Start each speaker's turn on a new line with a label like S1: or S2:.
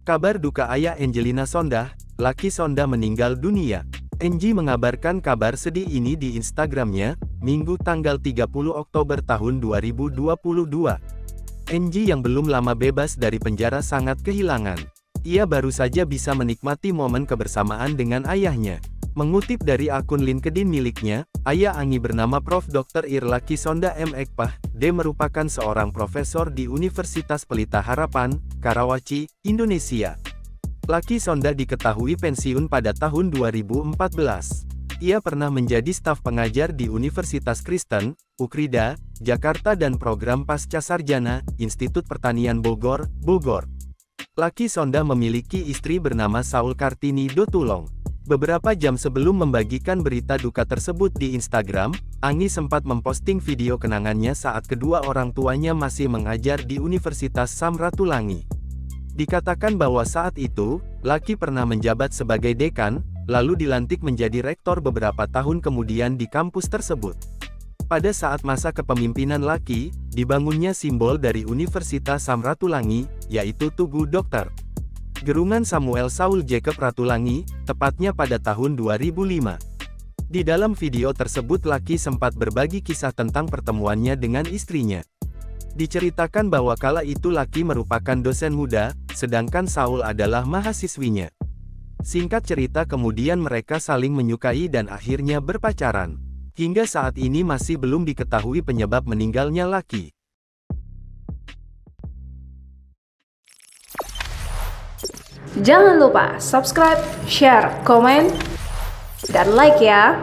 S1: Kabar duka ayah Angelina Sondah, Lucky Sondah meninggal dunia. Angie mengabarkan kabar sedih ini di Instagramnya, Minggu tanggal 30 Oktober tahun 2022. Angie yang belum lama bebas dari penjara sangat kehilangan. Ia baru saja bisa menikmati momen kebersamaan dengan ayahnya. Mengutip dari akun LinkedIn miliknya, ayah Angie bernama Prof. Dr. Lucky Sondah M. Ekpah, D. merupakan seorang profesor di Universitas Pelita Harapan, Karawaci, Indonesia. Lucky Sondah diketahui pensiun pada tahun 2014. Ia pernah menjadi staf pengajar di Universitas Kristen, Ukrida, Jakarta dan program Pasca Sarjana, Institut Pertanian Bogor, Bogor. Lucky Sondah memiliki istri bernama Saul Kartini Dotulong. Beberapa jam sebelum membagikan berita duka tersebut di Instagram, Angie sempat memposting video kenangannya saat kedua orang tuanya masih mengajar di Universitas Samratulangi. Dikatakan bahwa saat itu, Lucky pernah menjabat sebagai dekan, lalu dilantik menjadi rektor beberapa tahun kemudian di kampus tersebut. Pada saat masa kepemimpinan Lucky, dibangunnya simbol dari Universitas Samratulangi, yaitu Tugu Dr. Gerungan Samuel Saul Jacob Ratulangi, tepatnya pada tahun 2005. Di dalam video tersebut Lucky sempat berbagi kisah tentang pertemuannya dengan istrinya. Diceritakan bahwa kala itu Lucky merupakan dosen muda, sedangkan Saul adalah mahasiswinya. Singkat cerita kemudian mereka saling menyukai dan akhirnya berpacaran. Hingga saat ini masih belum diketahui penyebab meninggalnya Lucky.
S2: Jangan lupa subscribe, share, komen, dan like ya.